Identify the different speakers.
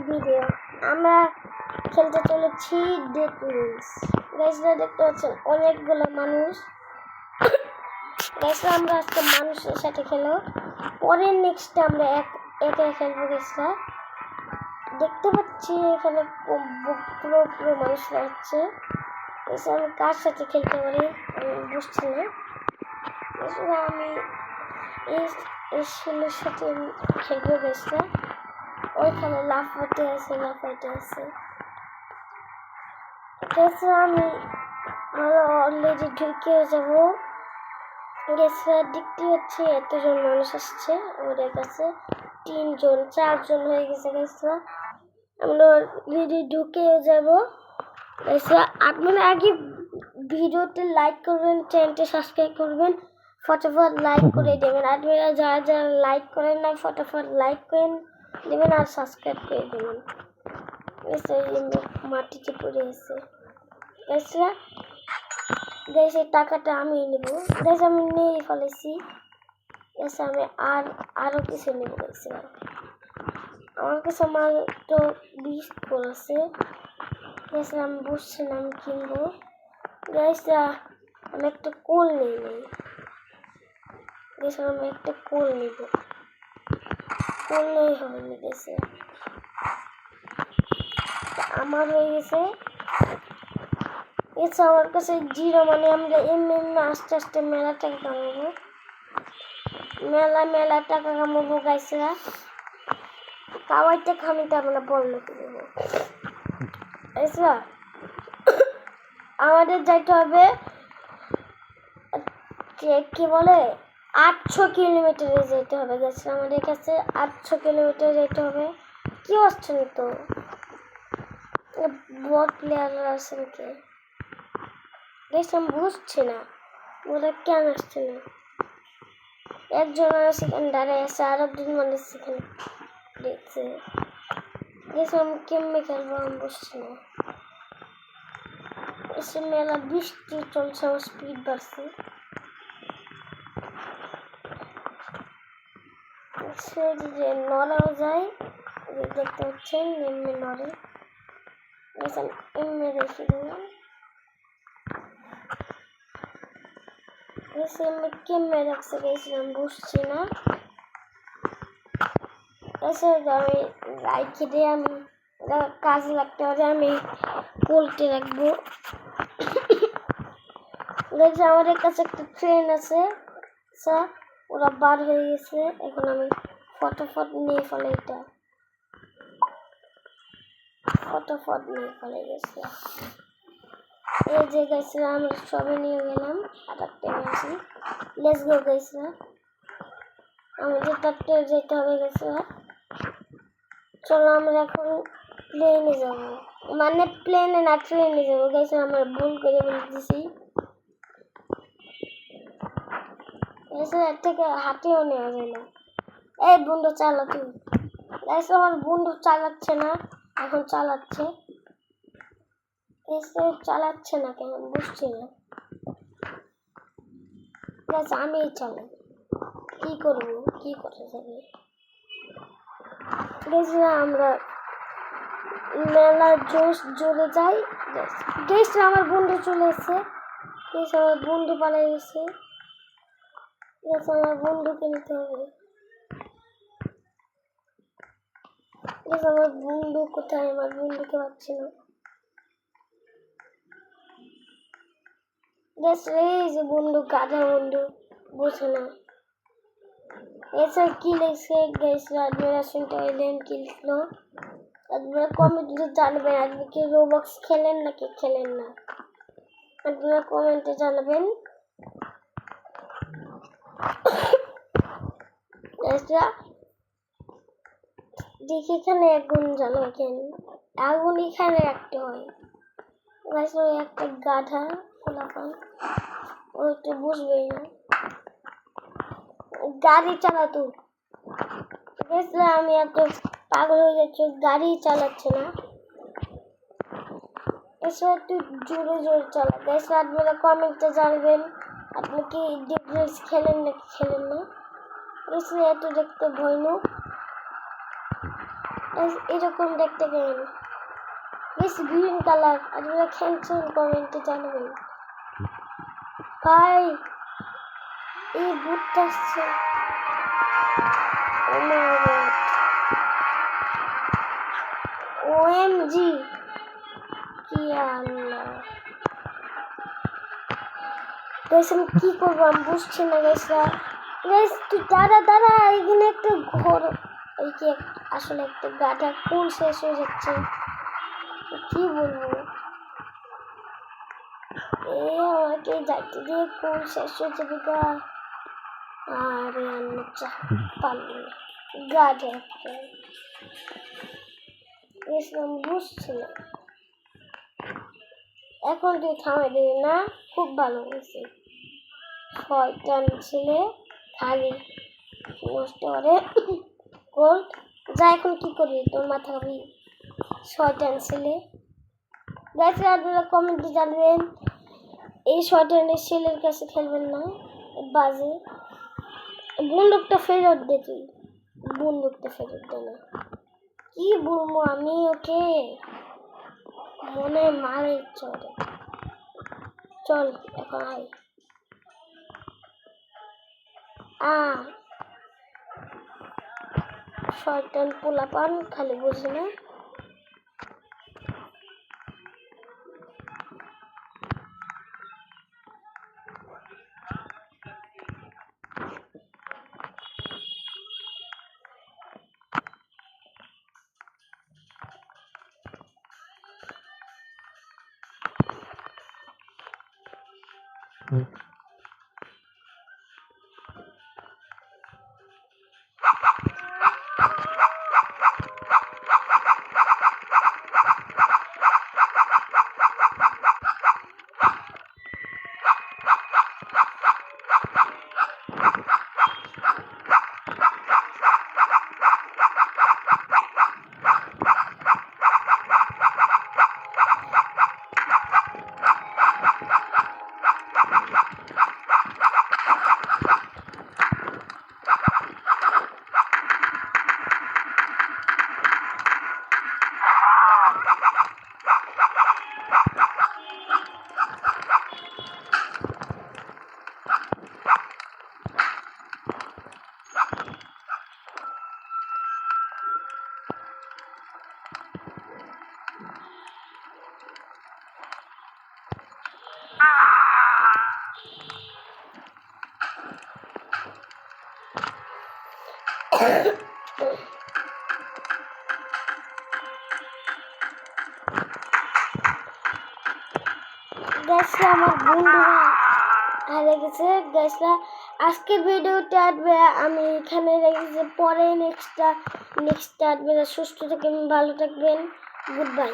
Speaker 1: Video আমরা খেলতে চলেছি ডেড উইংস। গাইসরা দেখতে পাচ্ছেন অনেকগুলো মানুষ। গাইসরা আমরা আজকে মানুষের সাথে খেলো, পরে নেক্সটে আমরা একা খেলবো। গাইসরা দেখতে পাচ্ছি এখানে পুরো মানুষরা আছে। আমি কার সাথে খেলতে পারি আমি বুঝছি না। আমি এই ছেলের সাথে খেলবো। গাইসরা ওইখানে লাফাইতে আছে। আমি অলরেডি ঢুকে যাবো। দেখতে হচ্ছে এতজন মানুষ আসছে আমাদের কাছে, 4জন হয়ে গেছে। আমরা অলরেডি ঢুকেও যাবো। আপনারা আগে ভিডিওতে লাইক করবেন, চ্যানেলটি সাবস্ক্রাইব করবেন, ফটাফট লাইক করে দেবেন। আপনারা যারা লাইক করেন না ফটাফট লাইক করে দেবেন আর সাবস্ক্রাইব করে দেবেন। মাটিতে পড়ে আছে। এই টাকাটা আমি নেব। আমি নিয়ে ফেলেছি। আমি আরো কিছু নেব। আমার কাছে মাত্র 20 কোল আছে। আমি বুঝছি না আমি কিনবো। আমি একটা কোল নিই। আমি একটা কোল নিব। কোল নেই হবে না। আমার হয়ে গেছে। আমার কাছে 0 মানে আমরা এমনি আস্তে আস্তে মেলা টাকা কামাবো। মেলা টাকা কামাবো। গাইসরা কামাইতে খামিতে আমরা বড় লোক দেবো। আমাদের যাইতে হবে কি বলে 800 কিলোমিটারে যেতে হবে। আমাদের কাছে 800 কিলোমিটার যেতে হবে। কি আসছে না তো বট প্লেয়ার আছে নাকি? আমি বুঝছি না ওরা কেন আসছে না। একজন সেখানে দাঁড়ায় আছে, আর একজন মানুষ সেখানে দেখছে। আমি কেমনে খেলবো আমি বুঝছি না। এসে মেলা বৃষ্টি চলছে, আমার স্পিড বাড়ছে। নড়াও যায়, দেখতে পাচ্ছেন এমনি নড়ে। এমনি রেখে দিলাম। কেমনে রাখছে গেছিলাম বুঝছি না। আমি রাইখে দিয়ে আমি কাজে লাগতে হবে। আমি পোল্টে রাখবো। আমাদের কাছে একটা ট্রেন আছে, ওরা বার হয়ে গেছে। এখন আমি ফটাফট নিয়ে ফেলে গেছে। এই যে গাইসরা আমরা সবাই নিয়ে গেলাম। আর একটা আছে, লেটস গো গাইসরা। আমাদের তাতে যেতে হবে। গাইসরা চলো আমরা এখন প্লেনে যাবো, মানে প্লেনে না ট্রেনে যাবো। গাইসরা আমরা ভুল করে বলে দিছি। এর থেকে হাতেও নেওয়া যায় না। এই বন্ধু চালা তুই। গাইসরা আমার বন্ধু চালাচ্ছে না, এখন চালাচ্ছে। চালাচ্ছে না কেন বুঝছি না। আমি চালাই, কি করবো, কি করতে যাবে। আমরা মেলা জোরে যাই। আমার বন্ধু চলে এসছে। আমার বন্ধু পালাই গেছে। আমার বন্ধুকে নিতে হবে। আমার বন্ধু কোথায়? আমার বন্ধুকে পাচ্ছি না। এই যে বন্ধু, গাধা বন্ধু, বুঝে না। এছাড়া কি লিখছে কি লিখলো আপনারা কমেন্টে জানাবেন। আপনি কি রোবক্স খেলেন নাকি খেলেন না, আপনারা কমেন্টে জানাবেন। দেখি এখানে আগুন জ্বালো কেন? আগুন এখানে রাখতে হয়। একটা গাধা ফোলাপান, ওই তো বুঝবেই না। গাড়ি চালাতো। আমি এত পাগল হয়ে যাচ্ছি, গাড়ি চালাচ্ছে না। এসব একটু জোরে জোরে চালা। আপনারা কমেন্টে জানবেন আপনি কি ডিফারেন্স খেলেন নাকি খেলেন না। এত দেখতে ভয় না। এরকম দেখতে গেল বেশ গ্রিন কালার। আপনারা খেলছেন কমেন্টে জানাবেন। ভাই এই বুটটা আসছে। ও মাই গড, ওএমজি, কি আল্লাহ। গাইস আমি কি করবো আমি বুঝছি না গাইসরা। গাইস তুই দাঁড়া, এখানে একটা ঘর, এই কি আসলে একটা গাধা কোন শেষ হয়ে যাচ্ছে, কি বলবো। আমাকে যাইতে দিয়ে কোন শেষ হয়ে যাবে গা। আরে আমি পারবো না, গাধা একটা। আমি বুঝছি না, এখন তুই থামে দিবি না, খুব ভালো হয়েছে। শয়তান ছেলে খালি নষ্ট করে গোল্ড। যা এখন কি করবি, তোর মাথা খাবি শয়তান ছেলে। গাইস আপনারা কমেন্টে জানবেন, এই শয়তানের ছেলের কাছে খেলবেন না, বাজে। বন্দুকটা ফেরত দে, তুই বন্দুকটা ফেরত দে না। কি বলবো আমি ওকে, মনে মারে চলে। চল এখন আয়। শয়তান পোলাপান খালি বুঝি না। গাইসরা আমার বন্ধুরা হারিয়ে গেছে। গাইসরা আজকের ভিডিওটা আমি এখানে রেখেছি, পরে নেক্সটটা আসবে। সুস্থ থাকবেন, ভালো থাকবেন, গুড বাই।